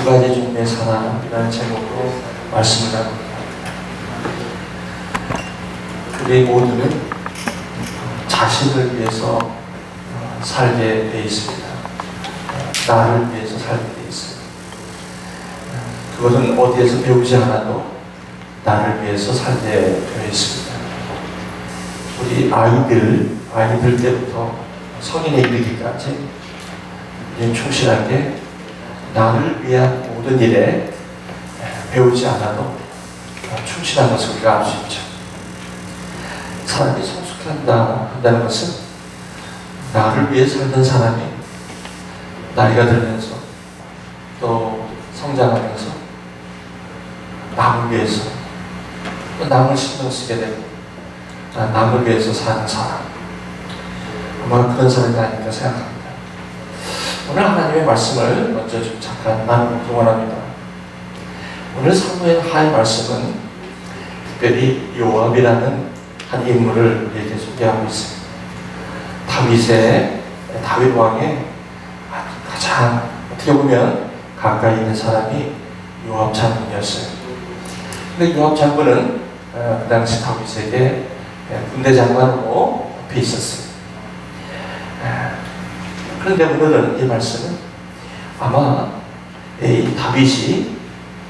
두 가지 종류의 사람이라는 제목으로 말씀을 나눕니다. 우리 모두는 자신을 위해서 살게 되어 있습니다. 나를 위해서 살게 되어 있습니다. 그것은 어디에서 배우지 않아도 나를 위해서 살게 되어 있습니다. 우리 아이들 때부터 성인에 이르기까지 충실하게 나를 위한 모든 일에 배우지 않아도 충실한 것을 우리가 알 수 있죠. 사람이 성숙한다는 것은 나를 위해 살던 사람이 나이가 들면서 또 성장하면서 남을 위해서 또 남을 신경 쓰게 되고 남을 위해서 사는 사람, 아마 그런 사람이 아닐까 생각합니다. 오늘 하나님의 말씀을 먼저 좀 잠깐 나누고 원합니다. 오늘 사무엘 하의 말씀은 특별히 요압이라는 한 인물을 이렇게 소개하고 있습니다. 다윗 왕의 가장 어떻게 보면 가까이 있는 사람이 요압 장군이었어요. 근데 요압 장군은 그 당시 다윗에게 군대 장관으로 앞에 있었어요. 그런데 오늘은 이 말씀은 아마 이 다윗이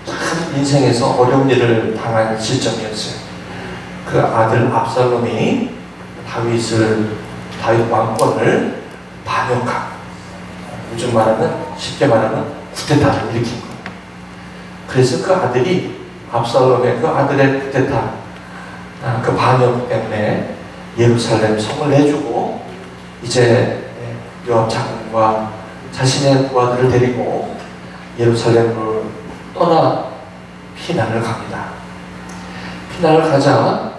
참 인생에서 어려운 일을 당할 시점이었어요. 그 아들 압살롬이 다윗 왕권을 반역한, 요즘 쉽게 말하면 쿠데타를 일으킨 거예요. 그래서 그 아들이 압살롬의 그 아들의 쿠데타, 그 반역 때문에 예루살렘 성을 내주고 이제 요압 장군과 자신의 부하들을 데리고 예루살렘으로 떠나 피난을 갑니다. 피난을 가자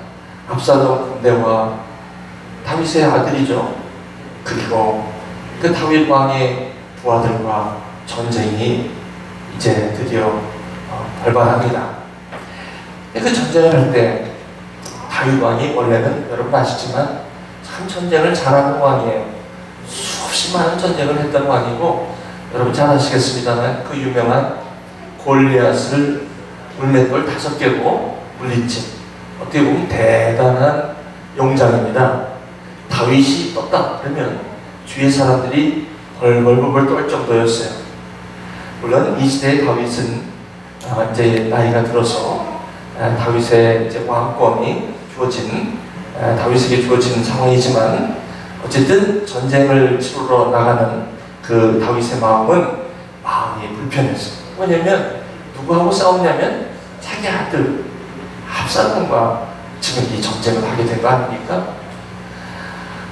압살롬 군대와 다윗의 아들이죠. 그리고 그 다윗 왕의 부하들과 전쟁이 이제 드디어 발발합니다. 그 전쟁을 할 때 다윗 왕이 원래는 여러분 아시지만 참 전쟁을 잘하는 왕이에요. 수없이 많은 전쟁을 했던 왕이고, 여러분 잘 아시겠습니다만 그 유명한 골리앗을 물맷돌 5개로 물리친, 어떻게 보면 대단한 용장입니다. 다윗이 떴다 그러면 주위의 사람들이 벌벌벌 떨 정도였어요. 물론 이 시대의 다윗은 이제 나이가 들어서 다윗의 이제 왕권이 다윗에게 주어진 상황이지만, 어쨌든 전쟁을 치르러 나가는 그 다윗의 마음이 불편했어요. 왜냐면 누구하고 싸우냐면 자기 아들 압살롬과 지금 이 전쟁을 하게 된 거 아닙니까?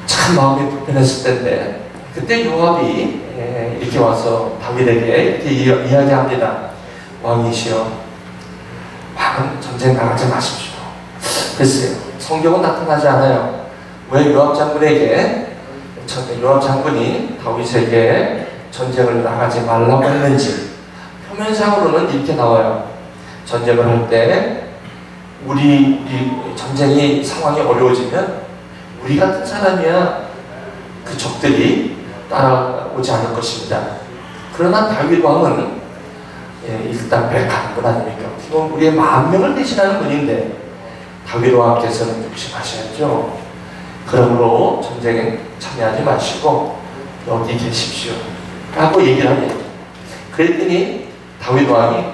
참 마음이 불편했을 텐데, 그때 요압이 이렇게 와서 다윗에게 이렇게 이야기합니다. 왕이시여, 왕은 전쟁 나가지 마십시오. 글쎄요, 성경은 나타나지 않아요. 왜 요압 장군이 다윗에게 전쟁을 나가지 말라고 했는지. 표면상으로는 이렇게 나와요. 전쟁을 할 때 우리 전쟁이 상황이 어려워지면 우리 같은 사람이야 그 적들이 따라오지 않을 것입니다. 그러나 다윗 왕은 일단 백한 분 아닙니까? 지금 우리의 10,000명을 대신하는 분인데 다윗 왕께서는 조심하셔야죠. 그러므로 전쟁에 참여하지 마시고 여기 계십시오 라고 얘기를 합니다. 그랬더니 다윗 왕이,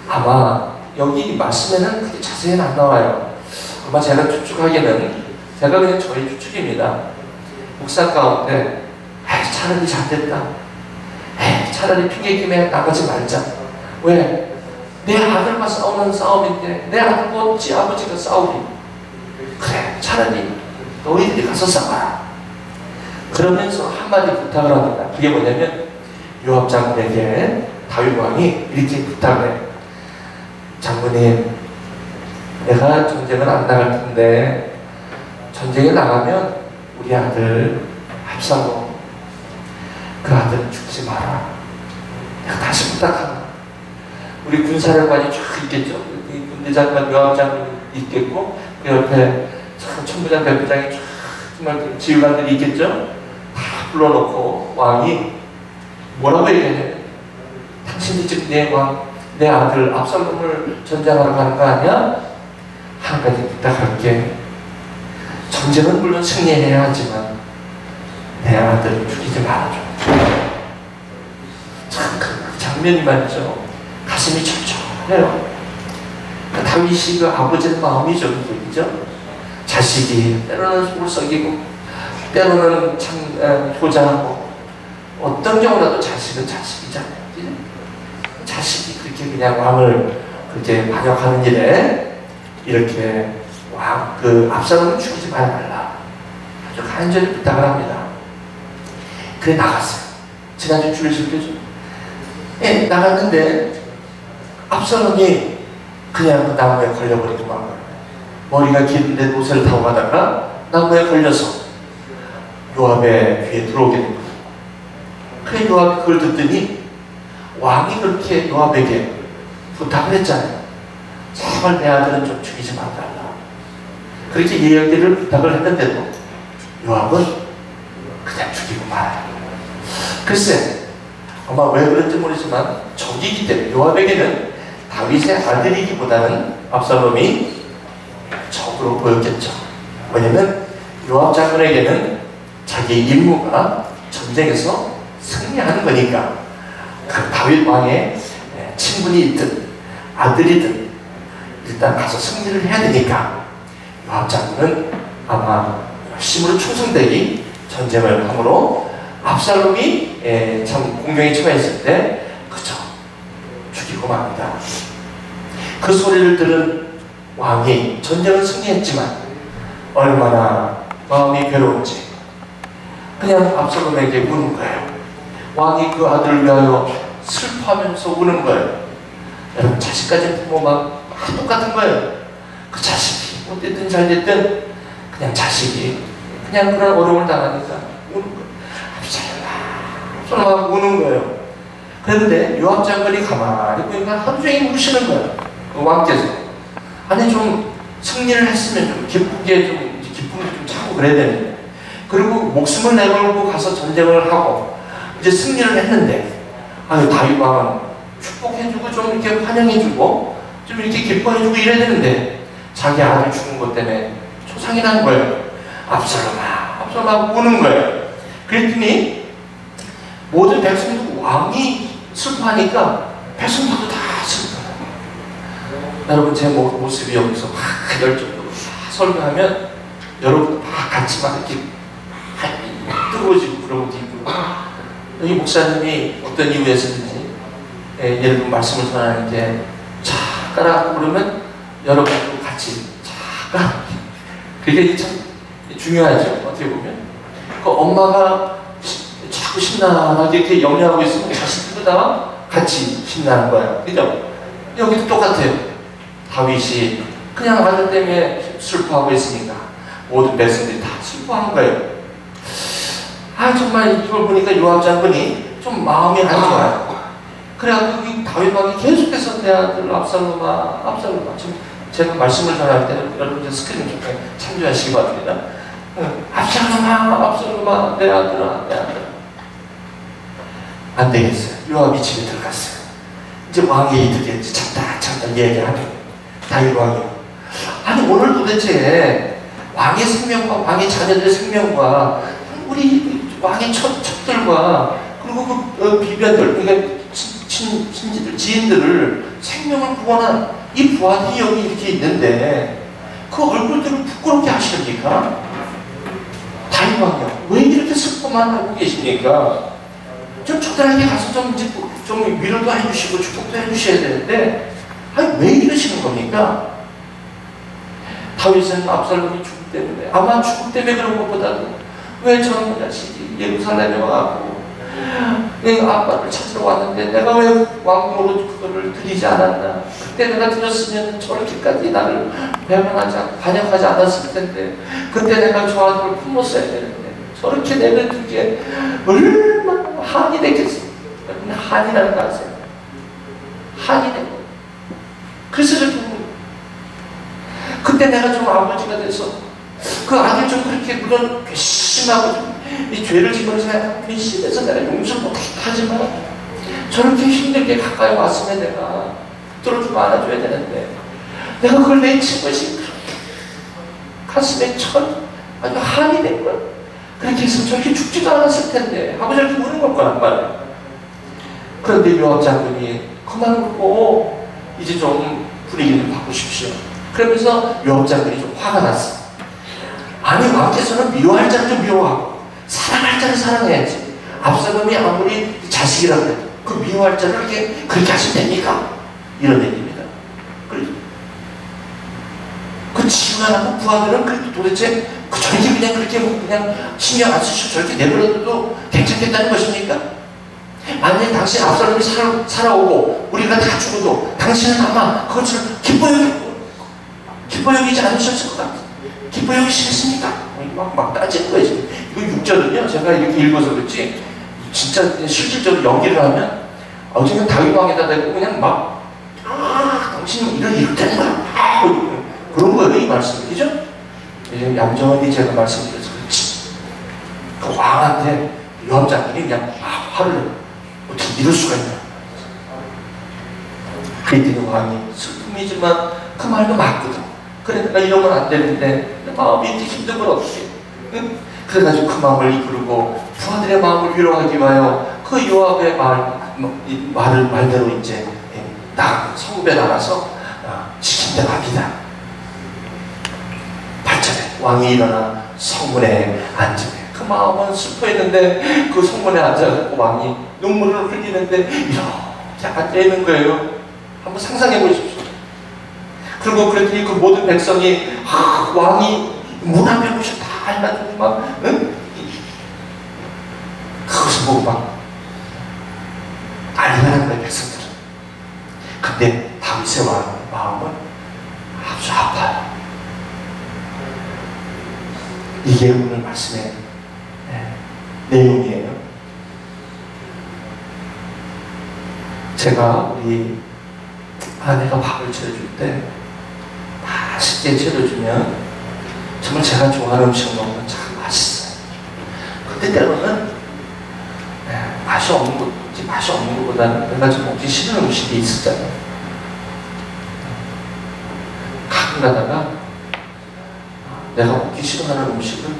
아마 여기 말씀에는 그렇게 자세히는 안 나와요. 아마 제가 추측하기에는, 제가 그냥 저희 추측입니다. 묵상 가운데 차라리 잘됐다, 차라리 핑계김에 나가지 말자. 왜? 내 아들과 싸우는 싸움인데 내 아들과 어찌 아버지가 싸우리. 그래, 차라리 너희들이 가서 싸워라. 그러면서 한마디 부탁을 합니다. 그게 뭐냐면 요압 장군에게 다윗 왕이 이렇게 부탁을 해요. 장군님, 내가 전쟁을 안 나갈 텐데 전쟁에 나가면 우리 아들 압살롬, 그 아들은 죽지 마라. 내가 다시 부탁한다. 우리 군사령관이 쫙 있겠죠. 군대 장관, 요압 장군이 있겠고, 그 옆에 천부장, 백부장이 쫙 정말 지휘관들이 있겠죠. 다 불러놓고 왕이 뭐라고 얘기하냐면, 당신이 지금 내 아들 압살롬을 전쟁하러 가는 거 아니야? 한 가지 부탁할게. 전쟁은 물론 승리해야 하지만 내 아들을 죽이지 말아줘. 참 그 장면이 말이죠. 가슴이 철철해요. 다윗이 그 아버지의 마음이 좀 보이죠. 자식이 때로는 속을 썩이고 때로는 참 효자하고 어떤 경우라도 자식은 자식이잖아요. 자식이 그렇게 그냥 왕을 그렇게 반역하는 일에 이렇게 그 압살롬을 죽이지 말아달라 아주 간절히 부탁을 합니다. 그래 나갔어요. 지난주 주일 설교죠. 예, 나갔는데 압살롬이 그냥 그 나무에 걸려버리고 만 거예요. 머리가 긴데 노새를 타고 가다가 나무에 걸려서 요압의 귀에 들어오게 된 거예요. 그래 요압이 그걸 듣더니 왕이 그렇게 요압에게 부탁을 했잖아요. 제발 내 아들은 좀 죽이지 말아달라. 그렇게 이야기를 부탁을 했는데도 요압은 그냥 죽이고 말아요. 글쎄 아마 왜 그런지 모르지만 적이기 때문에 요압에게는 다윗의 아들이기보다는 압살롬이 적으로 보였겠죠. 왜냐면 요압 장군에게는 자기 임무가 전쟁에서 승리하는 거니까 그 다윗 왕의 친분이 있든 아들이든 일단 가서 승리를 해야 되니까 요압 장군은 아마 열심으로 충성되기 전쟁을 함으로 압살롬이 참 공경에 처했을 때 그저 죽이고 맙니다. 그 소리를 들은 왕이 전쟁을 승리했지만 얼마나 마음이 괴로운지 그냥 압살롬에게 우는 거예요. 왕이 그 아들을 위하여 슬퍼하면서 우는 거예요. 여러분 자식 가진 부모가 똑같은 거예요. 그 자식이 어쨌든 잘됐든 그냥 자식이 그냥 그런 어려움을 당하니까 우는 거예요. 압살롬아 우는 거예요. 그런데 요압 장군이 가만히 보니까 하루 종일 우시는 거예요. 그 왕께서 아니 좀 승리를 했으면 좀 기쁘게 좀 기쁨을 좀 차고 그래야 되는데 그리고 목숨을 내걸고 가서 전쟁을 하고 이제 승리를 했는데 아유 다윗 왕은 축복해주고 좀 이렇게 환영해주고 좀 이렇게 기뻐해주고 이래야 되는데 자기 아들 죽은 것 때문에 초상이 난 거예요. 압살롬아 우는 거예요. 그랬더니 모든 백성도 왕이 슬퍼하니까 백성들도 다 슬퍼해요. 여러분 제 모습이 여기서 막 열정적으로 다 설교하면 여러분 다 같이 막 이렇게 뜨거워지고 그러고 있고 여기 목사님이 어떤 이유에서든지 예를 들면 말씀을 전하는데 잠깐 그러면 여러분도 같이 잠깐 그게 참 중요하죠. 어떻게 보면 그 엄마가 자꾸 신나게 이렇게 영위하고 있으면 자식들도 다 같이 신나는 거예요. 그죠? 여기도 똑같아요. 다윗이 그냥 아들 때문에 슬퍼하고 있으니까 모든 백성들이 다 슬퍼하는 거예요. 아 정말 이걸 보니까 요압 장군이 좀 마음이 안 좋아요. 그래갖고 이 다윗 왕이 계속해서 내 아들 압살롬아 지금 제가 말씀을 전할 때 여러분들 스크린 좀 참조하시기 바랍니다. 압살롬아 내 아들아 안 되겠어요. 요압이 집에 들어갔어요. 이제 왕이 드디어 참다 얘기하는 다윗 왕이 아니 오늘 도대체 왕의 생명과 왕의 자녀들의 생명과 우리 왕의 첩들과 그리고 그 비변들 그러니까 친지들 지인들을 생명을 구원한 이 부하들이 여기 이렇게 있는데 그 얼굴들을 부끄럽게 하십니까? 다윗 왕이요 왜 이렇게 슬퍼만 하고 계십니까? 좀 저들에게 가서 좀 위로도 해주시고 축복도 해주셔야 되는데 아니 왜 이러시는 겁니까? 다윗은 압살롬이 죽음 때문에 아마 죽음 때문에 그런 것보다도 왜 저런 자식이 예루살렘에 와갖고 내가 아빠를 찾으러 왔는데 내가 왜 왕궁으로 그거를 드리지 않았나 그때 내가 드렸으면 저렇게까지 나를 배반하지 않고 반역하지 않았을 텐데 그때 내가 저 아들을 품었어야 되는데 저렇게 내버려둔 게 얼마나 한이 됐겠어요. 여러분 한이라는 거 아세요? 한이 된 거예요. 그래서 그때 내가 좀 아버지가 돼서 그 아들 좀 그렇게 물론 괘씸하고 좀 이 죄를 짓고는 생각하고 괘씸해서 내가 용서 못하지만 저렇게 힘들게 가까이 왔으면 내가 들어주고 안아줘야 되는데 내가 그걸 내친 것이 가슴에 아주 한이 된 거야. 그렇게 했으면 저렇게 죽지도 않았을 텐데 하고 저렇게 우는 걸 거란 말이야. 그런데 요압 장군이 그만 울고 이제 좀 분위기를 바꾸십시오. 그러면서 요압 장군이 좀 화가 났어. 아니 왕께서는 미워할 자를 좀 미워하고 사랑할 자를 사랑해야지. 압살롬이 아무리 자식이라고 해도 그 미워할 자를 그렇게 하시면 됩니까? 이런 얘기입니다. 그 지휘관하고 부하들은 그래도 도대체 저렇게 그냥 그렇게 그냥 신경 안 쓰시고 저렇게 내버려둬도 괜찮겠다는 것입니까? 만약에 당신 압살롬이 살아오고 우리가 다 죽어도 당신은 아마 그것을 기뻐 여기지 않으셨을 것 같아요. 기뻐 여기시겠습니까? 막 따지는 거예요. 지금. 이거 6절은요 제가 이렇게 읽어서 그렇지 진짜 실질적으로 연기를 하면 어쨌든 다윗왕에다 대고 그냥 막 당신은 이럴 때는 거야. 그런 거예요, 이 말씀이. 그죠? 이제 얌전히 제가 말씀드려서 그렇지. 그 왕한테 요압 장군이 그냥 화를 어떻게 이럴 수가 있냐. 그랬더니 왕이 슬픔이지만 그 말도 맞거든. 그래, 내가 이러면 안 되는데 마음이 이렇게 힘든 걸 어떻게. 응? 그래가지고 그 마음을 이끌고 부하들의 마음을 위로하기 위하여 그 요압의 말대로 이제 성읍에 나가서 지킨 데 갑니다. 8절에 왕이 일어나 성문에 앉으며 그 마음은 슬퍼했는데 그 성문에 앉아서 왕이 눈물을 흘리는데 이렇게 앉아있는 거예요. 한번 상상해 보십시오. 그리고 그랬더니 그 모든 백성이 왕이 문 앞에 오셔 다 앉아가지고 막 그것을 보고 막 난리가 난 거예요, 백성들은. 근데 다윗의 마음은 아주 아파요. 이게 오늘 말씀의 내용이에요. 제가 우리 아내가 밥을 차려줄 때 맛있게 차려주면 정말 제가 좋아하는 음식 먹으면 참 맛있어요. 근데 때로는 맛이 없는 것보다는 내가 좀 먹기 싫은 음식이 있었잖아요. 가끔 가다가 내가 먹기 싫어하는 음식을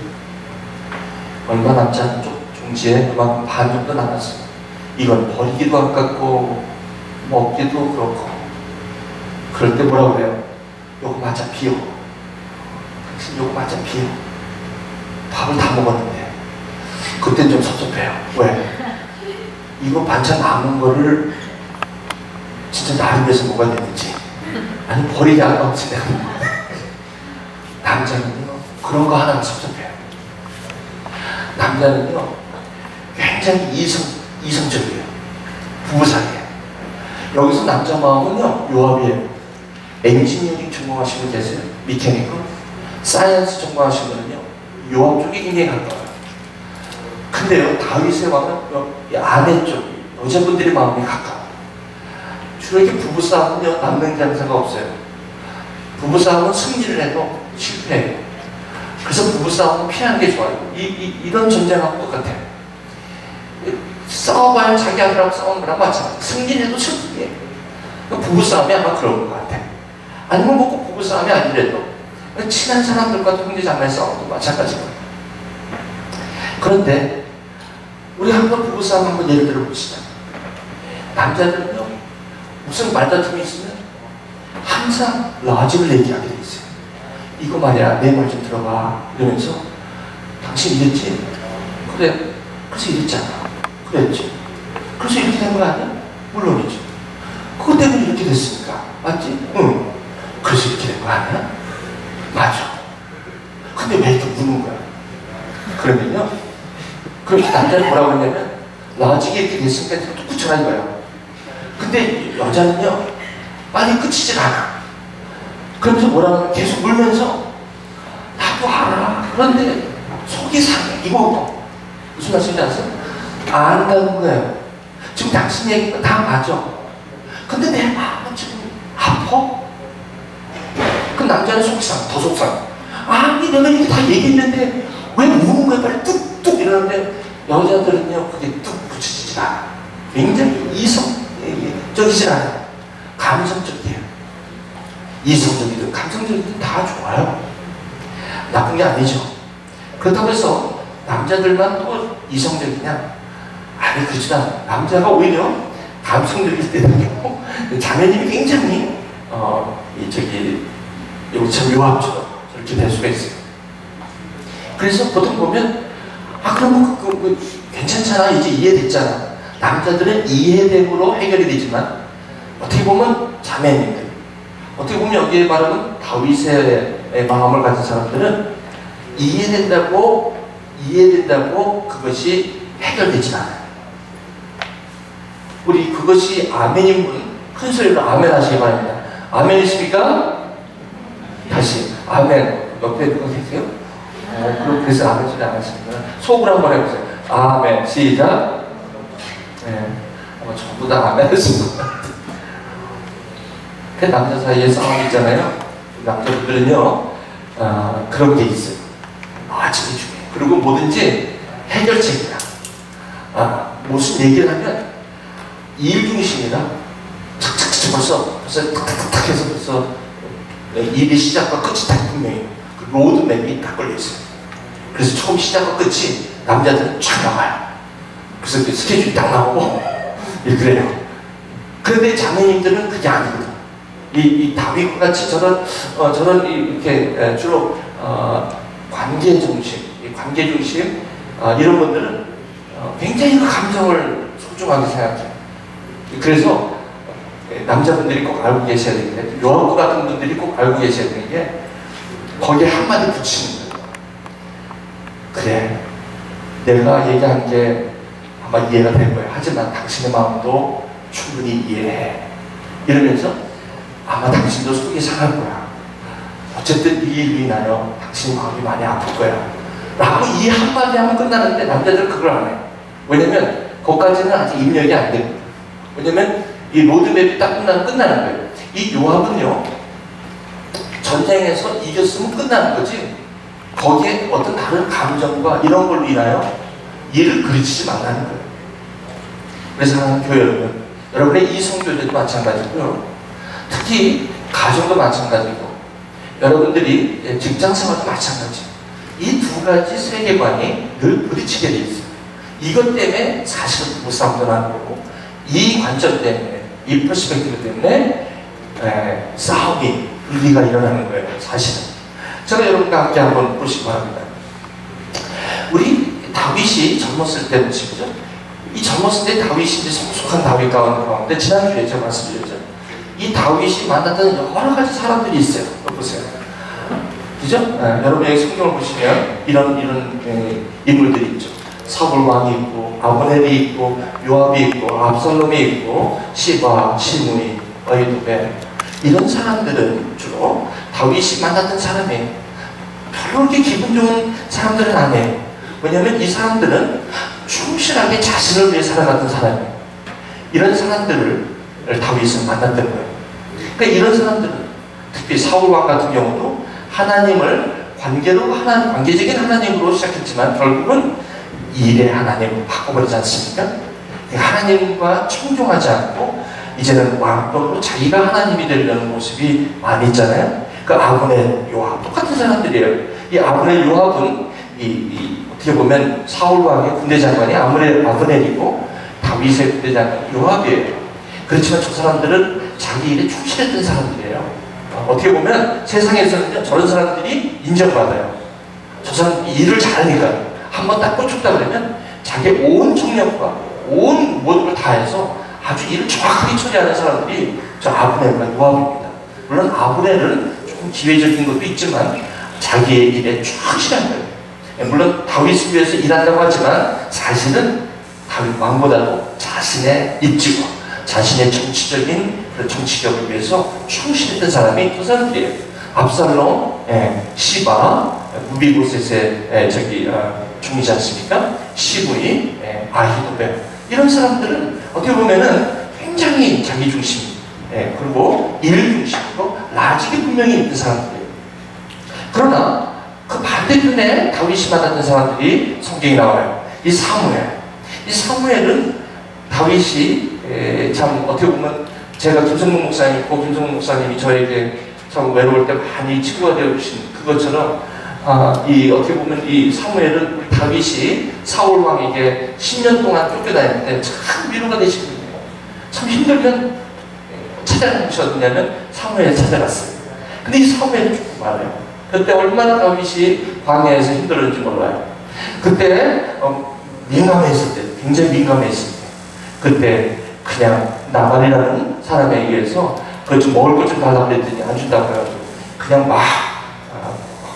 얼마 남지 않은 종지에 그만큼 반 정도 남았어요. 이건 버리기도 아깝고 먹기도 그렇고 그럴 때 뭐라고 그래요? 요거 맞아 비워. 당신 요거 맞아 비워. 밥을 다 먹었는데 그땐 좀 섭섭해요. 왜? 이거 반찬 남은 거를 진짜 나를 위해서 먹어야 되는지 아니 버리기 아까운지 남자는요 그런 거 하나가 섭섭해요. 남자는요 굉장히 이성적이에요. 부부 사이에. 여기서 남자 마음은요 요압이에요. 엔지니어링 전공하신 분 계세요? 미케니컬? 사이언스 전공하신 분은요 요압 쪽이 굉장히 가까워요. 근데요 다윗의 마음은 아내 쪽 여자분들의 마음이 가까워요. 주로 이렇게 부부싸움은요 남는 장사가 없어요. 부부싸움은 승리를 해도 실패해요. 그래서 부부싸움은 피하는 게 좋아요. 이런 전쟁하고 똑같아요. 싸워봐야 자기 아들하고 싸우는 거랑 마찬가지. 승리를 해도 실패해요. 부부싸움이 아마 그런 것 같아요. 아니면 뭐 부부싸움이 아니래도 친한 사람들과도 형제자매 싸움도 마찬가지예요. 그런데 우리 한번 부부싸움 한번 예를 들어 봅시다. 남자들은요 무슨 말다툼이 있으면 항상 라지를 얘기하게 돼 있어요. 이거 말이야 내 말 좀 들어봐 이러면서 당신 이랬지? 그래 그래서 이랬잖아. 그랬지? 그래서 이렇게 된 거 아니야? 물론이죠. 그것 때문에 이렇게 됐으니까 맞지? 응. 그래서 이렇게 된 거 아니야? 맞아. 근데 왜 이렇게 묻는 거야? 그러면요 그렇게 남자는 뭐라고 했냐면 라지게 이렇게 됐으니까 또 붙여라 이거야. 근데 여자는요 빨리 끝이질 않아. 그러면서 뭐라고 하면 계속 물면서 나도 알아. 그런데 속이 상해. 이거 무슨 말씀인지 아세요? 안다는 거예요. 지금 당신 얘기가 다 맞아. 근데 내 마음은 지금 아파. 그 남자는 속상, 더 속상. 아니 내가 이렇게 다 얘기했는데 왜 우는 거야? 빨리 뚝뚝 이러는데 여자들은요 그게 뚝 붙이지 않아. 굉장히 이성적이지 않아요. 감성적이에요. 이성적이든 감성적이든 다 좋아요. 나쁜 게 아니죠. 그렇다고 해서 남자들만 또 이성적이냐? 아니, 그렇지 않아요. 남자가 오히려 감성적일 때도 있고, 자매님이 굉장히 여기처럼 요압처럼 저렇게 될 수가 있어요. 그래서 보통 보면 그러면 괜찮잖아, 이제 이해됐잖아. 남자들은 이해됨으로 해결이 되지만 어떻게 보면 자매님들, 어떻게 보면 여기에 말하는 다윗의 마음을 가진 사람들은 이해된다고 그것이 해결되지 않아요. 우리 그것이 아멘인 분 큰 소리로 아멘 하시기 바랍니다. 아멘이십니까? 다시 아멘. 옆에 누가 계세요? 그래서 아멘 소리 안 하시는구나. 속으로 한번 해보세요. 아멘. 시작. 네. 전부 다 아멘 하시는 것 같아요. 그 남자 사이에 싸움이 있잖아요. 남자분들은요, 그런 게 있어요. 아직이 중요해요. 그리고 뭐든지 해결책이야. 무슨 얘기를 하면 일 중심이라 착착착 벌써 탁탁탁 해서 벌써 일이 시작과 끝이 다 분명해요. 그 로드맵이 딱 걸려있어요. 그래서 처음 시작과 끝이 남자들은 쫙 나와요. 그래서 그 스케줄이 딱 나오고 그래요. 그런데 자매님들은 그게 아니거든. 이 다윗과 같이 저런 이렇게 주로 관계 중심 이런 분들은 굉장히 그 감정을 소중하게 생각해요. 그래서 남자분들이 꼭 알고 계셔야 되는데, 요압 같은 분들이 꼭 알고 계셔야 되는 게 거기에 한마디 붙이는 거예요. 그래, 내가 얘기한 게 아마 이해가 될 거야. 하지만 당신의 마음도 충분히 이해해. 이러면서 아마 당신도 속이 상할 거야. 어쨌든 이 일로 인하여 당신 마음이 많이 아플 거야. 라고 이 한마디 하면 끝나는데 남자들은 그걸 안 해요. 왜냐면 거기까지는 아직 입력이 안 됩니다. 왜냐면 이 로드맵이 딱 끝나는 거예요. 이 요압은요, 전쟁에서 이겼으면 끝나는 거지, 거기에 어떤 다른 감정과 이런 걸로 인하여 일을 그르치지 말라는 거예요. 그래서 하나님 교회 여러분, 여러분의 이성교제도 마찬가지고요. 특히 가정도 마찬가지고, 여러분들이 직장생활도 마찬가지. 이 두 가지 세계관이 늘 부딪히게 돼 있어요. 이것 때문에 사실은 부부싸움도 나는 거고, 이 관점 때문에, 이 퍼스펙티브 때문에 싸움이, 분리가 일어나는 거예요. 사실은. 제가 여러분과 함께 한번 보시기 바랍니다. 우리 다윗이 젊었을 때 보시죠. 이 젊었을 때 다윗이 이제 성숙한 다윗 가운데 지난주에 제가 말씀드렸죠. 이 다윗이 만났던 여러 가지 사람들이 있어요. 보세요. 그죠? 여러분 여기 성경을 보시면 이런 인물들이 있죠. 사울 왕이 있고, 아브넬이 있고, 요압이 있고, 압살롬이 있고, 시바, 시므이, 어히도벨, 이런 사람들은 주로 다윗이 만났던 사람이에요. 별로 그렇게 기분 좋은 사람들은 아니에요. 왜냐하면 이 사람들은 충실하게 자신을 위해 살아갔던 사람이에요. 이런 사람들을 다윗은 만났던 거예요. 그러니까 이런 사람들은, 특히 사울 왕 같은 경우도 하나님을 관계적인 하나님으로 시작했지만 결국은 일의 하나님으로 바꿔버리지 않습니까? 하나님과 청종하지 않고 이제는 왕권으로 자기가 하나님이 되려는 모습이 많이 있잖아요. 그 아브넬, 요압 똑같은 사람들이에요. 이 아브넬, 요압은 어떻게 보면 사울 왕의 군대 장관이 아브넬이고 다윗의 군대 장관 요압이에요. 그렇지만 저 사람들은 자기 일에 충실했던 사람들이에요. 어떻게 보면 세상에서는 저런 사람들이 인정받아요. 저 사람들이 일을 잘하니까. 한번 딱 꽂혔다 그러면 자기 온 청력과 온 모든 걸 다해서 아주 일을 정확하게 처리하는 사람들이 저 아브넬과 요압입니다. 물론 아브넬은 조금 기회적인 것도 있지만 자기의 일에 충실한 거예요. 물론 다윗을 위해서 일한다고 하지만 사실은 다윗 왕보다도 자신의 입지와 자신의 정치적인 정치력을 위해서 충실했던 사람이 그 사람들이에요. 압살롬, 시바, 무비보셋의 중이지 않습니까? 시므이, 아히도벨, 이런 사람들은 어떻게 보면은 굉장히 자기 중심, 그리고 일 중심으로 라직이 분명히 있는 사람들이에요. 그러나 그 반대편에 다윗이 만났던 사람들이 성경에 나와요. 이 사무엘은 다윗이 참 어떻게 보면 제가 김성문 목사님 있고 김성문 목사님이 저에게 참 외로울 때 많이 친구가 되어주신 그것처럼 이 어떻게 보면 이 사무엘은 우리 다윗이 사울 왕에게 10년 동안 쫓겨다닐 때 참 위로가 되신 분이에요. 참 힘들면 찾아가셨냐면 사무엘에 찾아갔어요. 근데 이 사무엘이 죽고 말아요. 그때 얼마나 다윗이 광야에서 힘들었는지 몰라요. 그때 민감했을 때, 굉장히 민감했을 때, 그때 그냥 나발이라는 사람에 의해서 그것 좀 먹을 것 좀 달라고 그랬더니 안 준다고 해가지고 그냥 막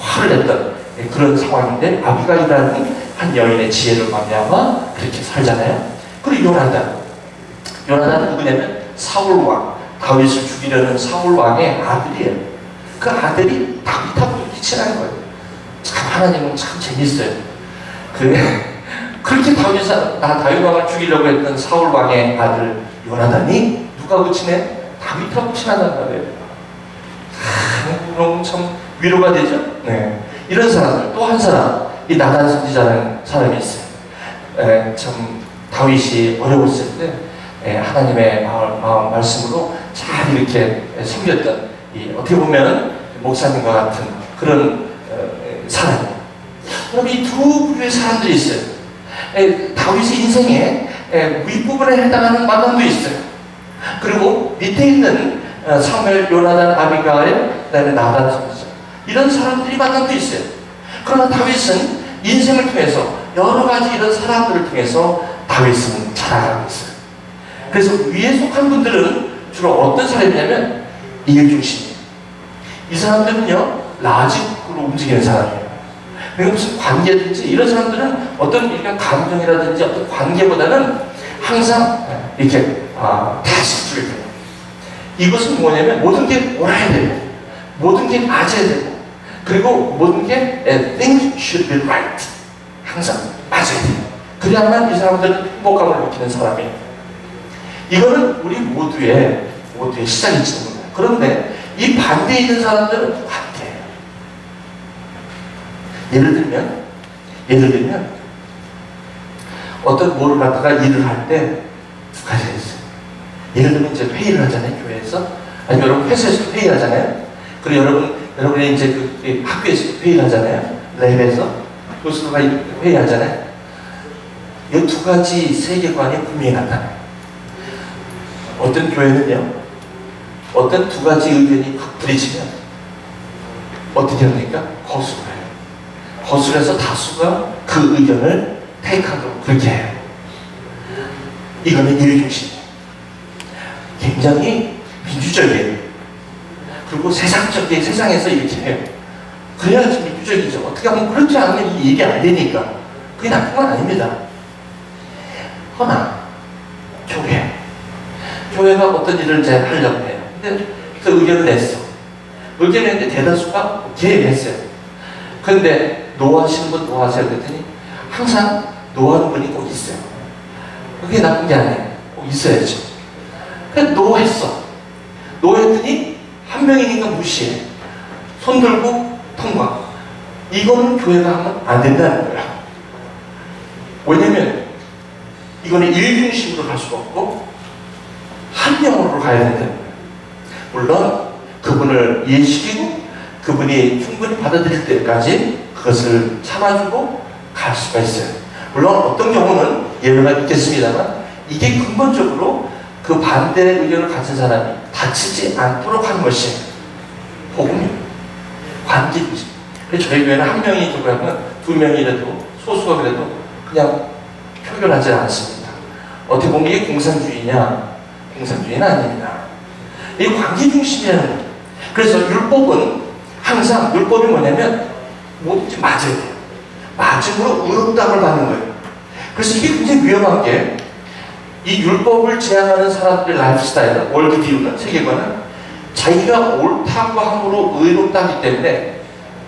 화를 냈던 그런 상황인데, 아비가일이라는 한 여인의 지혜를 말미암아 그렇게 살잖아요. 그리고 요나단은 누구냐면 사울 왕, 다윗을 죽이려는 사울 왕의 아들이에요. 그 아들이 다윗하고 이렇게 친한 거예요. 참 하나님은 참 재밌어요. 그렇게 다윗 왕을 죽이려고 했던 사울 왕의 아들 요나단이 누구하고 친해? 다윗하고 친하단 말이에요. 그럼 참 위로가 되죠? 네. 이런 사람들, 또 한 사람, 이 나단 선지자라는 사람이 있어요. 참 다윗이 어려웠을 때 하나님의 마음 말씀으로 잘 이렇게 섬겼던, 어떻게 보면 목사님과 같은 그런 사람이에요. 그럼 이 두 부류의 사람들이 있어요. 다윗의 인생에 윗부분에 해당하는 만남도 있어요. 그리고 밑에 있는 사무엘, 요나단, 아비가일, 그다음에 나단 선지자, 이런 사람들이 만남도 있어요. 그러나 다윗은 인생을 통해서 여러 가지 이런 사람들을 통해서 다윗은 자라가고 있어요. 그래서 위에 속한 분들은 주로 어떤 사람이냐면 일 중심이에요. 이 사람들은요 라직으로 움직이는 사람이에요. 그러니까 무슨 관계든지 이런 사람들은 어떤 이런 감정이라든지 어떤 관계보다는 항상 이렇게 태식주의 돼요. 이것은 뭐냐면 모든 게 옳아야 되고, 모든 게 맞아야 되고, 그리고 모든 게 things should be right, 항상 맞아야 돼요. 그래야만 이 사람들은 행복감을 느끼는 사람이에요. 이거는 우리 모두의 시작일지도 몰라요. 그런데 이 반대에 있는 사람들은 반대예요. 예를 들면 어떤 뭐를 갖다가 일을 할 때 두 가지가 있어요. 예를 들면 이제 회의를 하잖아요, 교회에서. 아니 여러분 회사에서 회의를 하잖아요. 그리고 여러분이 이제 그 학교에서 회의를 하잖아요. 랩에서 교수가 회의하잖아요. 이 두 가지 세계관이 분명히 나타나요. 어떤 교회는요, 어떤 두 가지 의견이 확 부딪히면 어떻게 합니까? 거수를 해요. 거수를 해서 다수가 그 의견을 테이크하도록 그렇게 해요. 이거는 일중심이에요. 굉장히 민주적이에요. 그리고 세상에서 이렇게 해요. 그래야지 민주적이죠. 어떻게 하면 그렇지 않으면 이 얘기 안 되니까. 그게 나쁜 건 아닙니다. 허나 교회가 어떤 일을 이제 하려고 해요. 근데 그 의견을 냈어. 의견을 냈는데 대다수가 개입했어요. 그런데 노하시는 분 노하세요 그랬더니 항상 노하는 분이 꼭 있어요. 그게 나쁜 게 아니에요. 꼭 있어야죠. 그래서 노했더니 한 명이니까 무시해. 손 들고 통과. 이거는 교회가 하면 안 된다는 거야. 왜냐면 이거는 일중심으로 갈 수가 없고 한 명으로 가야 된다는 거예요. 물론 그분을 이해시키고 그분이 충분히 받아들일 때까지 그것을 참아주고 갈 수가 있어요. 물론 어떤 경우는 예외가 있겠습니다만 이게 근본적으로 그 반대의 의견을 가진 사람이 다치지 않도록 하는 것이 복음이에요. 관계이지. 그래서 저희 교회는 한 명이 들어가면 두 명이라도 소수가 그래도 그냥 표결하지 않습니다. 어떻게 보면 이게 공산주의냐? 공산주의는 아닙니다. 이 관계 중심이라는 거예요. 그래서 율법은 항상 율법이 뭐냐면 뭐든지 맞아야 돼요. 맞음으로 의롭다함을 받는 거예요. 그래서 이게 굉장히 위험한 게 이 율법을 지향하는 사람들의 라이프 스타일은, 월드비우는, 세계관은 자기가 옳다고 함으로 의롭다 하기 때문에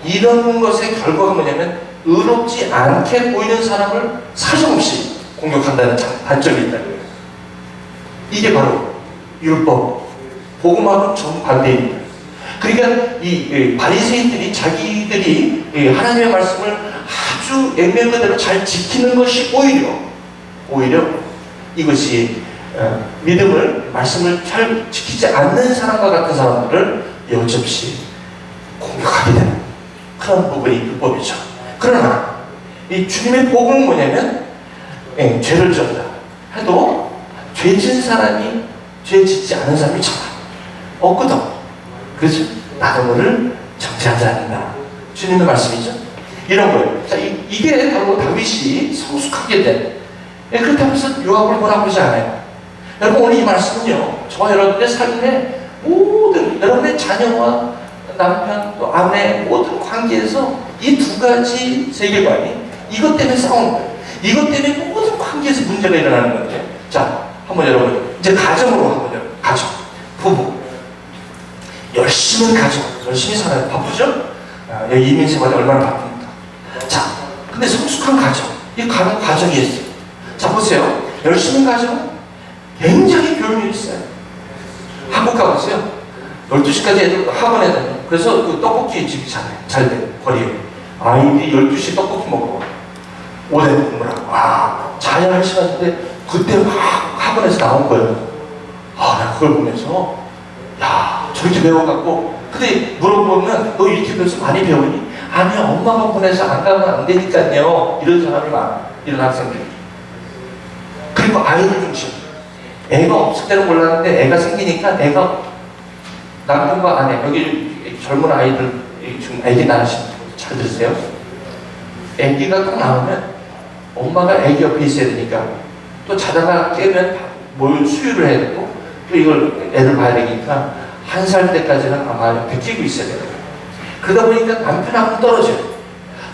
이런 것의 결과가 뭐냐면 의롭지 않게 보이는 사람을 사정없이 공격한다는 단점이 있다는 거예요. 이게 바로 율법, 복음하고는 정반대입니다. 그러니까 이 바리새인들이 자기들이 하나님의 말씀을 아주 액면 그대로 잘 지키는 것이 오히려 이것이 믿음을, 말씀을 잘 지키지 않는 사람과 같은 사람들을 여지없이 공격하게 되는 그런 부분이 율법이죠. 그러나 이 주님의 복은 뭐냐면 죄를 졌다 해도 죄 진 사람이 죄 짓지 않은 사람이 참 없거든. 그렇죠? 나도 너를 정죄하지 않는다. 주님의 말씀이죠. 이런 거예요. 자, 이게 바로 다윗이 성숙하게 된. 그렇다고 해서 요압을 몰아보지 않아요. 여러분, 오늘 이 말씀은요, 저와 여러분의 삶의 모든, 여러분의 자녀와 남편, 또 아내, 모든 관계에서 이 두 가지 세계관이 이것 때문에 싸우는 거예요. 이것 때문에 모든 관계에서 문제가 일어나는 건데. 자, 한번 여러분, 이제 가정으로 한번 여러분, 가정, 부부. 열심히 가정, 열심히 살아요. 바쁘죠? 여기 이민생활이 얼마나 바쁩니까? 자, 근데 성숙한 가정, 이 가정이 있어요. 자, 보세요. 열심히 가정, 굉장히 교육이 있어요. 한국 가보세요. 12시까지 애들 학원에 다녀요. 그래서 그 떡볶이 집이 잘 돼, 거리에. 아이들이 12시 떡볶이 먹고, 오뎅 국물하고, 와, 자야 할 시간인데, 그때 막 학원에서 나온 거예요. 나 그걸 보면서, 야, 저렇게 배워갖고, 근데 물어보면, 너 이렇게 배워서 많이 배우니? 아니요, 엄마가 보내서 안 가면 안 되니까요. 이런 사람이 많아. 이런 학생들이. 그리고 아이들 중심. 애가 없을 때는 몰랐는데 애가 생기니까 애가 남편과 아내, 여기 젊은 아이들 지금 애기 낳으신 분 잘 들으세요. 애기가 딱 나오면 엄마가 애기 옆에 있어야 되니까 또 자다가 깨면 뭘 수유를 해야 되고 또 이걸 애를 봐야 되니까 1살 때까지는 아마 옆에 끼고 있어야 돼요. 그러다 보니까 남편하고 떨어져요.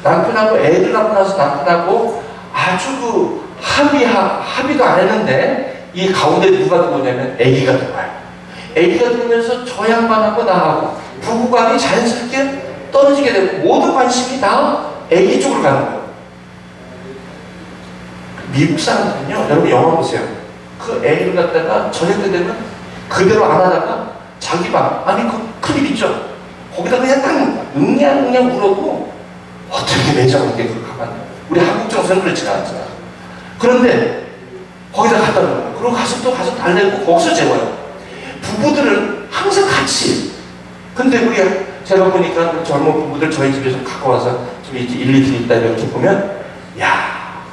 남편하고 애들 낳고 나서 남편하고 아주 그 합의도 안 했는데 이 가운데 누가 들어오냐면 애기가 들어와요. 애기가 들어오면서 저 양반하고 나하고 부부관이 자연스럽게 떨어지게 되고 모든 관심이 다 애기 쪽으로 가는 거예요. 미국 사람들은요, 여러분 영화 보세요. 그 애를 갖다가 저녁 때 되면 그대로 안 하다가 자기 방, 아니 그 클립 있죠? 거기다 그냥 딱 응냥 물어도 어떻게 매정하게 그걸 가봤냐. 우리 한국 정서는 그렇지가 않잖아. 그런데 거기다 갖다 놓는 거예요. 그리고 가서 또 가서 달래고 거기서 재워요. 부부들은 항상 같이. 근데 제가 보니까 젊은 부부들 저희 집에 좀 갖고 와서 좀 이렇게 1, 2분 있다 이렇게 보면, 야,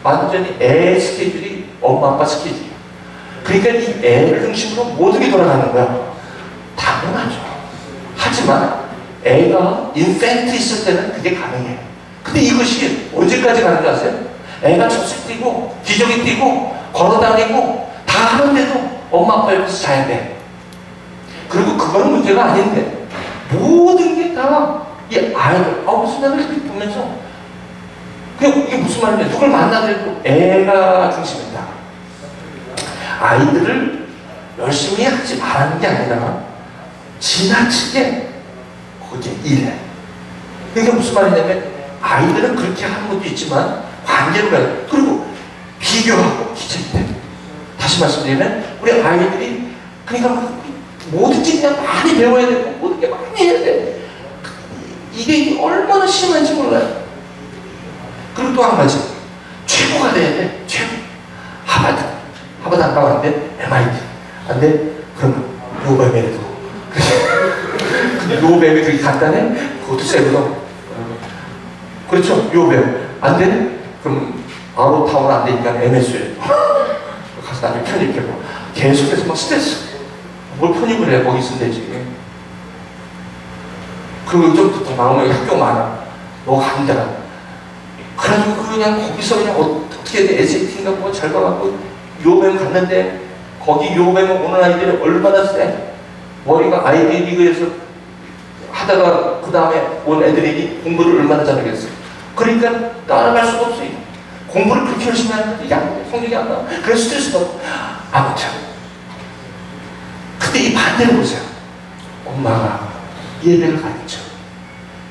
완전히 애 스케줄이 엄마 아빠 스케줄이에요. 그러니까 이 애를 중심으로 모든 게 돌아가는 거야. 당연하죠. 하지만 애가 인펜트 있을 때는 그게 가능해요. 근데 이것이 언제까지 가는 줄 아세요? 애가 젖을 뛰고 기저귀 뛰고 걸어다니고 다 하는데도 엄마 아빠 옆에서 자야 돼. 그리고 그건 문제가 아닌데 모든 게 다 이 아이들, 무슨 애들 이렇게 보면서 이게 무슨 말이냐. 누굴 만나더라도 애가 중심이다. 아이들을 열심히 하지 말라는 게 아니라 지나치게 거기에 일해. 그러니까 무슨 말이냐면 아이들은 그렇게 하는 것도 있지만 관계로 가요. 그리고 비교하고 기재돼. 다시 말씀드리면 우리 아이들이 그러니까 뭐든지 그냥 많이 배워야 되고 모든 게 많이 해야 돼. 이게 얼마나 심한지 몰라요. 그리고 또 한 가지, 최고가 돼야 돼. 최고. 하버드 안 가면 안 돼. MIT 안 돼. 그러면 요뱀에도. 근데 요뱀이 그렇게 간단해? 그것도 세거든. 그렇죠. 요뱀 안 돼? 그럼 아웃타운 안 되니까 MS에 가서 나중에 편입해고 계속해서 막 스트레스. 뭘 편입을 해? 거기 있으면 되지. 그리고 좀 더 나오면 학교 많아. 너가 안 되라. 그래가지고 그냥 거기서 그냥 어떻게 SAT인가 뭐 잘 봐갖고 요뱀 갔는데 거기 요뱀은 오는 아이들이 얼마나 세. 머리가 아이비 리그에서 하다가 그 다음에 온 애들이 공부를 얼마나 잘하겠어. 그러니까 따라갈 수가 없어요. 공부를 그렇게 열심히 하는데 이게 안 돼. 성적이 안 나와. 그래서 스트레스가 없고. 아무튼. 근데 이 반대를 보세요. 엄마가 예배를 가르쳐.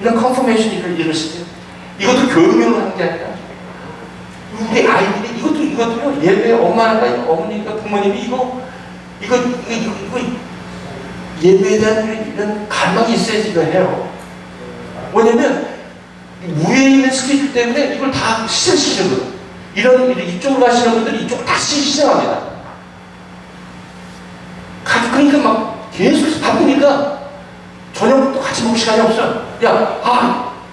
이런 컨퍼메이션을 이루시면 이것도 교육용으로 하는 게 아니라 우리 아이들이 이것도요. 예배 엄마가 어머니가 부모님이 이거 예배에 대한 이런 갈망이 있어야지 이거 해요. 왜냐면 위에 있는 스케줄 때문에 이걸 다 희생시키는 거예요. 이쪽으로 가시는 분들이 이쪽을 다 희생합니다. 그러니까 막 계속 바쁘니까 저녁도 같이 먹을 시간이 없어. 야,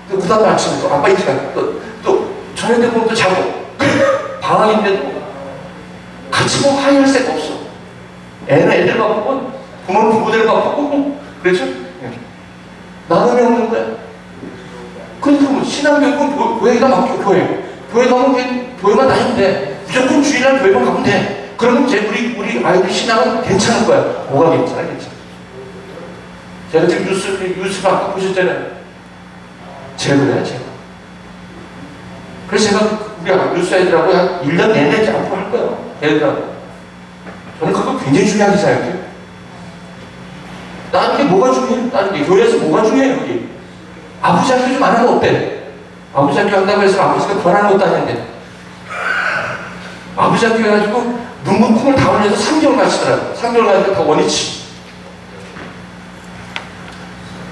그 다음날 아침에 또 아빠 일시간 또 저녁 때 보면 또 자고 방학인데도 같이 뭐 화해할 새가 없어. 애는 애들 바쁘고 부모는 부모들 바쁘고 그렇죠? 나눔이 없는 거야. 그러니까 뭐 신앙교육은 교회에다 맡겨. 교회 가면 교회만 다니면 돼. 무조건 주일날 교회만 가면 돼. 그러면 이제 우리 아이들 신앙은 괜찮을 거야. 뭐가 괜찮아? 제가 지금 뉴스 아까 보셨잖아요. 제가 그래요, 제가. 그래서 제가 우리 뉴스 아이들하고 한 1년 내내 앞으로 할 거예요. 애들하고. 저는 그거 굉장히 중요하게 생각해요. 나한테 뭐가 중요해요? 나한테 교회에서 뭐가 중요해요, 여기? 아버지 학교 좀 안 하면 어때? 아버지 학교 한다고 해서 아버지가 변하는 것도 아닌데. 아버지 학교 해가지고 눈물 콩을 다 흘려서 3개월 마시더라고요. 3개월 가니까 다 원위치.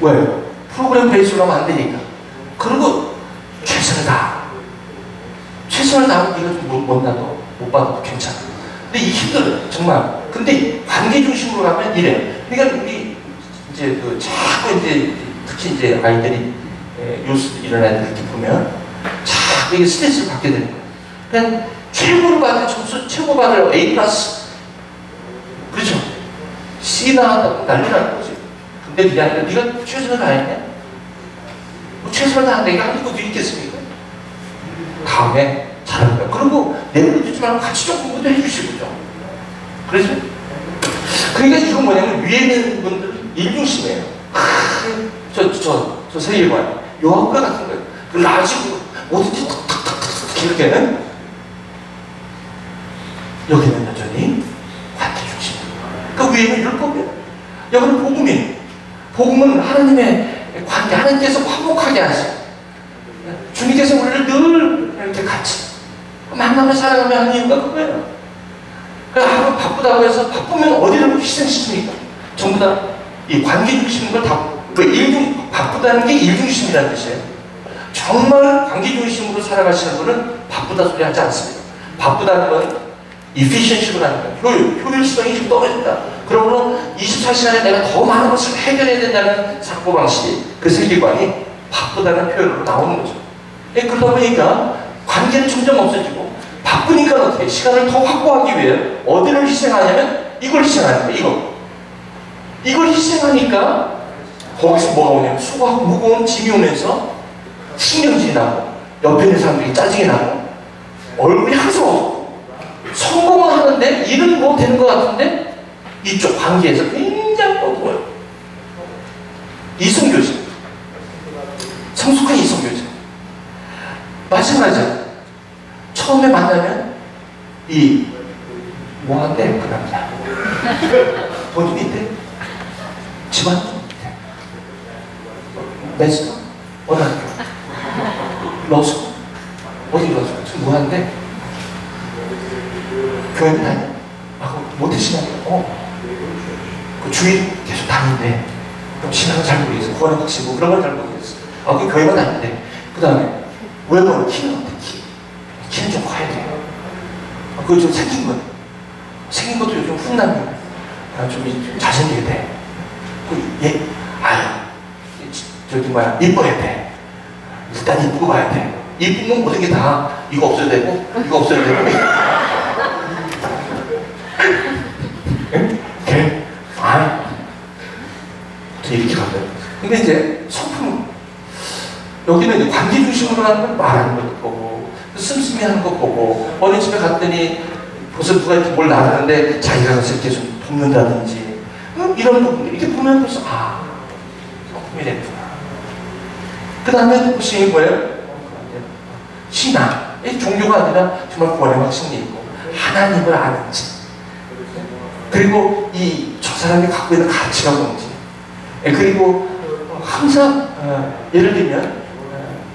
왜요? 프로그램 베이스로 하면 안 되니까. 그리고 최선을 다. 최선을 다하면 네가 좀 못나도 못 받아도 괜찮아. 근데 이 힘들어요, 정말. 근데 관계 중심으로 가면 이래. 그러니까 우리 이제 자꾸 이제 특히 이제 아이들이 요새 이런 아이들 이렇게 보면 자꾸 이게 스트레스를 받게 되는 거예요. 그냥 최고를 받을 점수, 최고 받을 A 플러스. 그렇죠? C 나왔다고 난리 나는 거지. 근데 그게 아니라 네가 최선을 다했냐? 뭐 최선을 다한 내가 하는 것도 있겠습니까? 다음에 잘할 거야. 그리고 내버려두지 말고 같이 좀 공부도 해주시고죠. 그렇죠? 그러니까 이건 뭐냐면 위에 있는 분들은 일중심이에요. 저 세계관, 요한과 같은 거예요. 그 라지고 뭐든지 탁탁탁탁 이렇게는 여기는 여전히 관계 중심. 그 위에는 율법이에요. 여기는 복음이에요. 복음은 하나님의 관계, 하나님께서 화목하게 하시. 주님께서 우리를 늘 이렇게 같이 만나며 살아가며 하는 이유가 그거예요. 그러니까 하루 바쁘다고 해서 바쁘면 어디를 희생시킵니까? 전부 다 이 관계 중심인 걸 다, 바쁘다는 게 일중심이라는 뜻이에요. 정말 관계 중심으로 살아가시는 분은 바쁘다 소리 하지 않습니다. 바쁘다는 건 efficiency로 하는 거예요. 효율성이 좀 떨어진다. 그러므로 24시간에 내가 더 많은 것을 해결해야 된다는 사고방식이, 그 세계관이 바쁘다는 표현으로 나오는 거죠. 그러다 보니까 관계는 점점 없어지고, 바쁘니까 어떻게 시간을 더 확보하기 위해 어디를 희생하냐면 이걸 희생하는 거예요. 이걸 희생하니까 거기서 뭐가 오냐면 수고하고 무거운 짐이 오면서 신경질이 나고 옆에 있는 사람들이 짜증이 나고 얼굴이 항상 어둡고 성공은 하는데 일은 뭐 되는 것 같은데 이쪽 관계에서 굉장히 어두워요. 이성교제, 성숙한 이성교제. 마찬가지야. 처음에 만나면 뭐한대 그 남자 돈 좀 있대? 집안 좀 있대? 매스터? 어느 학교? 러스쿨? 어디 러스쿨? 지금 뭐한대? 교회는 다녀? 그럼 모태신앙이야? 그 주일 계속 다닌대. 그럼 신앙은 잘 모르겠어. 구원의 확신 그런 건 잘 모르겠어. 그 교회만 다닌대. 그 다음에 외모는 키는 어때? 키는 좀 커야 돼. 그거 좀 생긴 거. 생긴 것도 요즘 훈남이야. 좀 잘생기게 돼. 이뻐야 돼. 일단 이쁘고 봐야 돼. 이쁜 건 모든 게 다 이거 없어야 되고, 이거 없어야 되고. 그래? 이렇게 가요. 근데 이제 성품, 여기는 이제 관계 중심으로 하는 건 말하는 것도 보고, 씀씀이 하는 거 보고, 어느 집에 갔더니 벌써 누가 이렇게 뭘 나가는데 자기가 가서 이렇게 좀 돕는다든지, 이런 부분, 이렇게 보면 벌써, 성품이 됐구나. 그 다음에 보시는 뭐예요? 신앙. 이 종교가 아니라 정말 구원의 확신이 있고, 하나님을 아는지, 그리고 저 사람이 갖고 있는 가치가 뭔지, 그리고 항상, 예를 들면,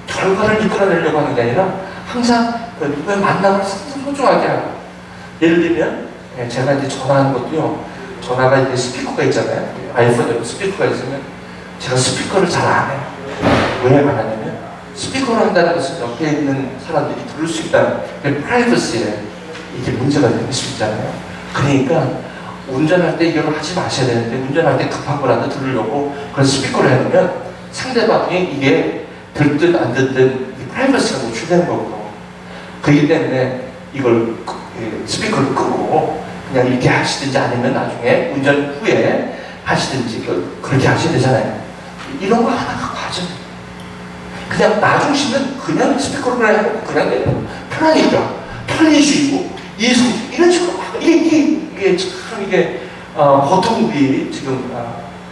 결과를 이끌어내려고 하는 게 아니라, 항상 누구의 만남을 소중하게 하고, 예를 들면, 제가 이제 전화하는 것도요, 전화가 이제 스피커가 있잖아요. 아이폰에 스피커가 있으면, 제가 스피커를 잘 안 해요. 왜 안 하냐면, 스피커를 한다는 것은 옆에 있는 사람들이 들을 수 있다는, 프라이버시에 이게 문제가 될 수 있잖아요. 그러니까, 운전할 때 이걸 하지 마셔야 되는데 운전할 때 급한 거라도 들으려고 그래서 스피커를 해놓으면 상대방이 이게 듣든 안 듣든 프라이버시가 노출되는 거고 그렇기 때문에 이걸 스피커를 끄고 그냥 이렇게 하시든지 아니면 나중에 운전 후에 하시든지 그렇게 하셔야 되잖아요. 이런 거 하나 갖고 하죠. 그냥 나 중심은 그냥 스피커를 그냥 해놓고 그냥 내면 편하니까 편리주의고 이런 식으로 이게 참 이게 보통 우리 지금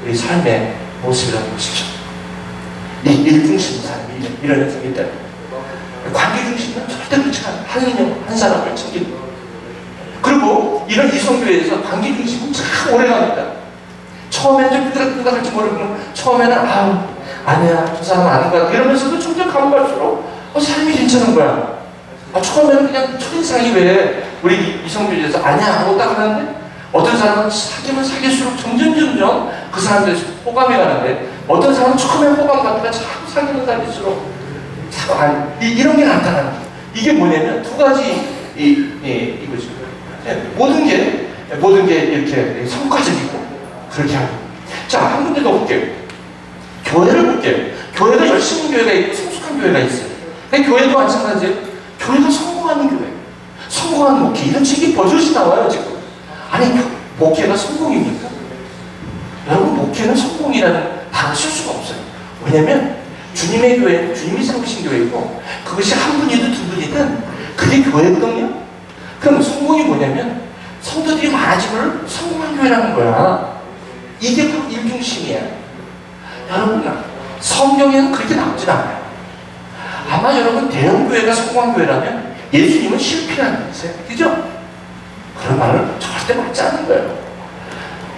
우리 삶의 모습이라는 것이죠. 일중심 삶이 이런 현상이기 때문에 관계 중심은 절대 그렇지 않아요. 한 사람을 챙기는 거. 그리고 이런 이성교회에서 관계 중심은 참 오래갑니다. 처음에는 좀 삐그덕삐그덕할지 모르고 처음에는 아니야 저 사람 아닌 거야 이러면서도 점점 가면 갈수록 삶이 괜찮은 거야. 처음에는 그냥 첫인상이 왜 우리 이성교회에서 아니야 하고 딱 하는데 어떤 사람은 사귀면 사귈수록 점점 그 사람들이 호감이 가는데 어떤 사람은 처음에 호감 갖다가 자꾸 사귀는 사귈수록 이런 게 나타나는 거예요. 이게 뭐냐면 두 가지 이거죠. 모든 게 이렇게 성과적이고 그렇게 하고. 자, 한 군데 더 볼게요. 교회를 볼게요. 교회가 열심히 교회가 있고 성숙한 교회가 있어요. 근데 교회도 마찬가지예요. 교회가 성공하는 교회, 성공하는 목회 이런 책이 버젓이 나와요 지금. 아니 목회가 성공입니까? 여러분 목회는 성공이라는 단어 쓸 수가 없어요. 왜냐면 주님의 교회는 주님이 세우신 교회이고 그것이 한 분이든 두 분이든 그게 교회거든요. 그럼 성공이 뭐냐면 성도들이 많아지면 성공한 교회라는 거야. 이게 바로 일중심이야. 여러분 성경에는 그렇게 나오진 않아요. 아마 여러분 대형교회가 성공한 교회라면 예수님은 실패한 거세요. 그죠? 그런 말은 절대 맞지 않는 거예요.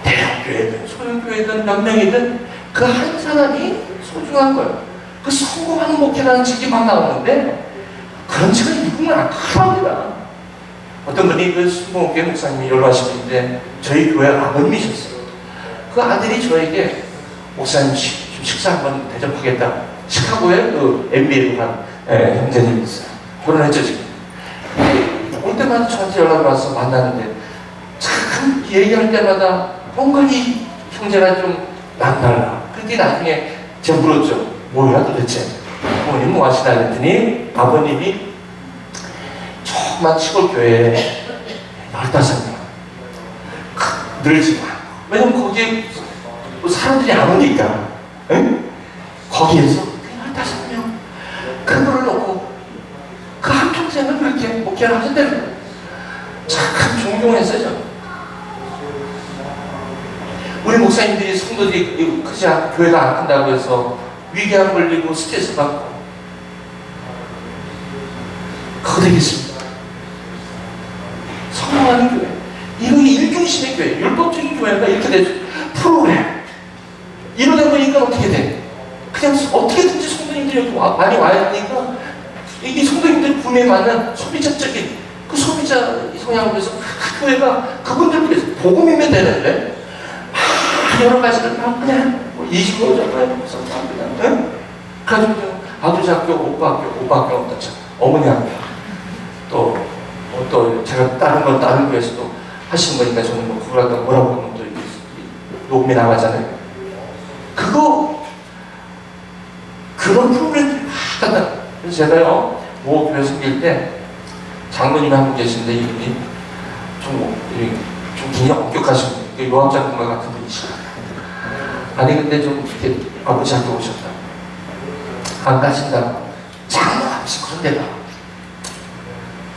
대형교회든 소형교회든 몇 명이든 그 한 사람이 소중한 거예요. 그 성공하는 목회라는 책이 막 나오는데 그런 책을 읽으면 안 큰합니다. 어떤 분이 그 순복음교회 목사님이 연락하신 분인데 저희 교회 아버님이셨어요. 그 아들이 저에게 목사님 식사 한번 대접하겠다. 시카고에 그 MBA로 간 형제님이 있어요. 결혼했죠 지금. 올 때마다 저한테 연락이 와서 만나는데 참 얘기할 때마다 뭔가 이 형제가 좀 남달라. 그런데 나중에 제가 물었죠. 뭐야 도대체? 부모님 뭐 하시나 그랬더니 아버님이 조그만 시골 교회에 15명 늘지 마. 왜냐면 거기에 사람들이 안 오니까 응? 거기에서 15명 그거를 놓고 그 한평생을 그렇게 목회를 하신다는 거예요. 참 존경했어요. 우리 목사님들이 성도들이 크지 않고 교회가 안 큰다고 해서 위궤양 걸리고 스트레스 받고 그거 되겠습니다. 성공하는 교회 이거 일중심의 교회 율법적인 교회가 이렇게 되죠. 프로그램 이러다 보니까 어떻게 돼? 그냥 어떻게든지 성도님들이 여기 많이 와야 되니까 이 성도님들 구매에 맞는 소비자적인 그 소비자 성향을 위해서 그 교회가 그분들 위해서 복음이면 되는데 여러 가지를 막 그냥 이직으로 잡아요. 그냥 가지고 아버지 학교, 오빠 학교 없다. 어머니 학교 또 제가 다른 교회에서도 하시는 거니까 저는 뭐 그걸 갖다 뭐라고 하면 또 녹음이 나가잖아요. 그런 프로그램들이 막 간다. 그래서 제가요 모 교회 섬길 때 장로님이 한 분 계신데 이분이 좀 굉장히 엄격하신 분, 요한장군과 같은 분이시죠. 아니 근데 좀 이렇게 아버지 학교 오셨다. 안 가신다고 장로 아버지 그런 데가.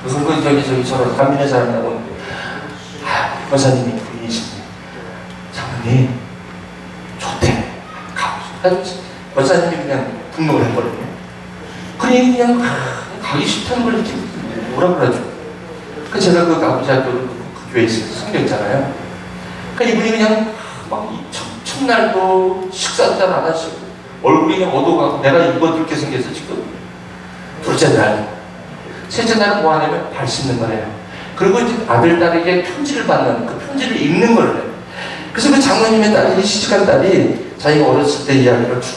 그래서 저기 저런 감민의 사람이라고 오는데 여사님이 부인이신데 장로님 좋대. 가보시죠. 여사님이 그냥 등록을 해버렸네. 그냥 가기 싫다는 걸 이렇게 뭐라 그러죠. 그래서 제가 그 아버지 학교를 그 교회에 있어서 섬겼잖아요. 그러니까 이분이 그냥 막 첫날도 식사도 잘 안 하시고 얼굴이 그냥 어두워가고 내가 입어들게 생겨서 지금 둘째 날 셋째 날은 뭐 하냐면 발 씻는 거래요. 그리고 이제 아들 딸에게 편지를 받는 그 편지를 읽는 거래요. 그래서 그 장로님의 딸이 시집간 딸이 자기가 어렸을 때 이야기를 쭉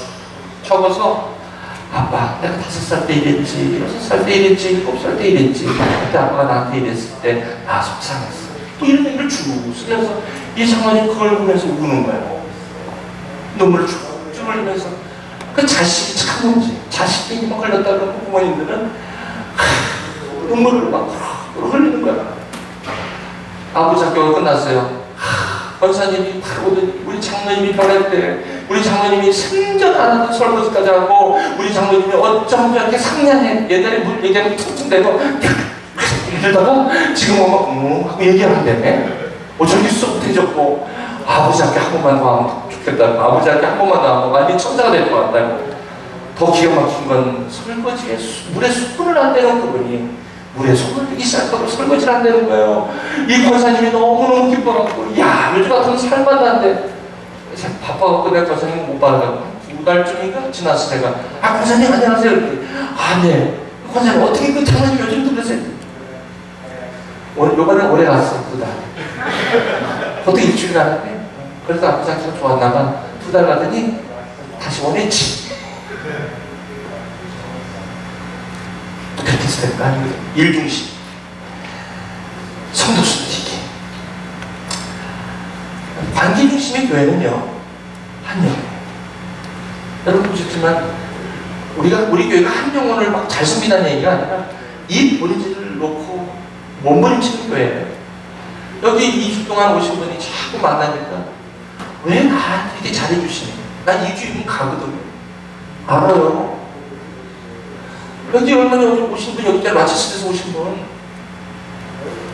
적어서 아빠 내가 5살 때 이랬지 6살 때 이랬지 7살 때 이랬지 그때 아빠가 나한테 이랬을 때 나 속상했어 또 이런 얘기를 쭉 쓰면서 이 장로님 그걸 보면서 우는 거예요. 눈물을 쭉 흘리면서. 그 자식이 참 문제. 자식에게만 걸렸다 그러면 부모님들은 눈물을 막 흘리는 거야. 아버지 학교가 끝났어요. 권사님이 바로 오더니 우리 장로님이 변할 때 우리 장로님이 생전 안 하던 설거지까지 하고 우리 장로님이 어쩜 저렇게 상냥해. 옛날에 물 얘기하면 퉁퉁대고 이러다가 지금 막 하고 얘기를 한다며. 저기 쑥해졌고 아버지 학교 한 번만 더 하면 좋겠다고. 아버지 학교 한 번만 더 하면 완전히 천사가 될 것 같다고. 더 기가 막힌 건 설거지에 물에 숯불을 안 대는 그분이 물에 손을 대기 시작하고 설거지를 한다는 거예요. 이 권사님이 너무너무 기뻐갖고 야 요즘 같으면 살만 난데 바빠갖고 내가 권사님 못 받아가고 2달쯤인가 지났을 때가 권사님 안녕하세요. 네 권사님 어떻게 그 장사님 요즘 그러세요? 요번에 오래 갔어 2달. 보통 일주일 가는데 그래서 아버지 학교가 좋았나봐. 2달 가더니 다시 원했지. 그렇게 했을 때가 일중심 성도순이기 관계중심의 교회는요 한영이에요. 여러분 보셨지만 우리 교회가 한 영혼을 막 잘 섬기다는 얘기가 아니라 이 본질을 놓고 몸부림치는 교회예요. 여기 2주 동안 오신 분이 자꾸 만나니까 왜 나한테 이렇게 잘해주시니? 난 2주이면 가거든요. 알아요. 여기 얼마나 오신 분, 여기까지 마차시대에서 오신 분,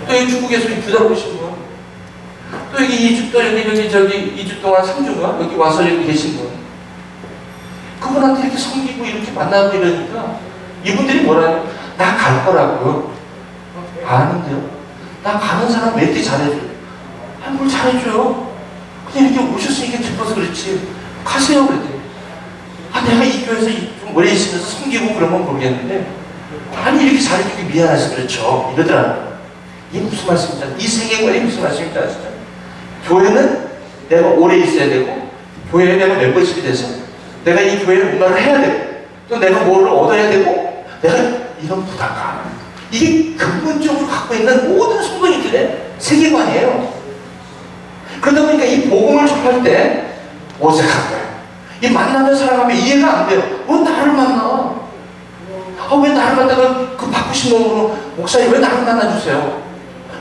또 여기 중국에서 2달 오신 분, 또 여기 2주, 또 여기 2주 동안 3주가 여기 와서 여기 계신 분, 그분한테 이렇게 섬기고 이렇게 만나고 이러니까 이분들이 뭐라요? 나 갈 거라고요. 아는데요? 나 가는 사람 왜 이렇게 잘해줘요? 뭘 잘해줘요? 그냥 이렇게 오셨으니까 기뻐서 그렇지. 가세요, 그랬더니. 내가 이 교회에서 좀 오래 있으면서 섬기고 그러면 모르겠는데, 아니, 이렇게 잘해주기 미안해서 그렇죠. 이러더라고요. 이게 무슨 말씀인지 아시죠? 이 세계관이 무슨 말씀인지 아시죠? 교회는 내가 오래 있어야 되고, 교회에 내가 멤버십이 돼서, 내가 이 교회에 뭔가를 해야 되고, 또 내가 뭐를 얻어야 되고, 내가 이런 부담감. 이게 근본적으로 갖고 있는 모든 성도님들의 세계관이에요. 그러다 보니까 이 복음을 접할 때 어색한 거예요. 이 만나면 살아가면 이해가 안 돼요. 왜 나를 만나? 왜 나를 갖다가 그 바꾸신 몸으로 목사님 왜 나를 만나주세요?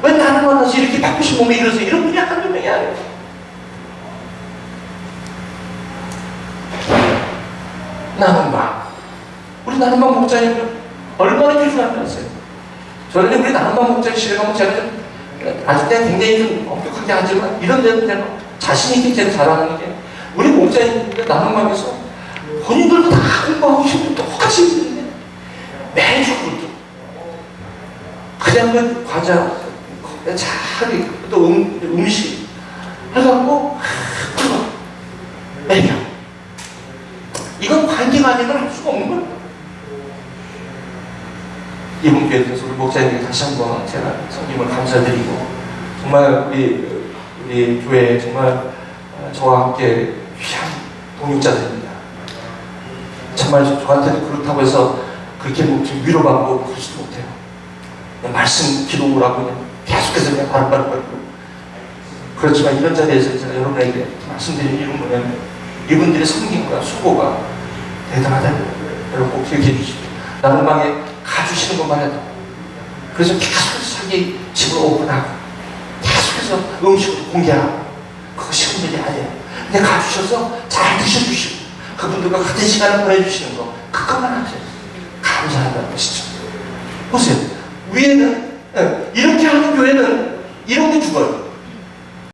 왜 나를 만나서 이렇게 바꾸신 몸에 이러세요? 이런 분이 한두 명이 아니에요. 나는방 우리 나는방 목사님은 얼마나 귀중한지 아세요? 저는 우리 나는방 목사님실에 가면 제가 좀 아직 때는 굉장히 좀 엄격하게 하지만 이런 데는 제가 자신있게 제가 잘하는 게 우리 목사님들 나눔방에서 본인들도 다 공부하고 싶고 똑같이 있는데 매주 그냥 그 과자 잘 또 음식 해갖고 매겨. 이건 관계가 아니면 할 수가 없는 거예요. 이번 기회에 대해서 우리 목사님께 다시 한번 제가 성김을 감사드리고 정말 우리 교회에 정말 저와 함께 귀한 동역자들입니다. 정말 저한테도 그렇다고 해서 그렇게 위로받고 그러지도 못해요. 그냥 말씀 기도라고 그냥 계속해서 그냥 바로바로 그렇지만 이런 자리에서 제가 여러분에게 말씀드리는 이유는 뭐냐면 이분들의 섬김과 수고가 대단하다는 거예요. 여러분 꼭 기억해 주십시오. 나눔방에 가주시는 것만 해도 그래서 계속 자기 집을 오픈하고 계속해서 음식을 공개하고 그거 쉬운 일이 아니에요. 근데 가주셔서 잘 드셔주시고 그분들과 같은 시간을 보내주시는 거 그것만 하세요. 감사하다는 것이죠. 보세요. 위에는 이렇게 하는 교회는 이런 게 죽어요.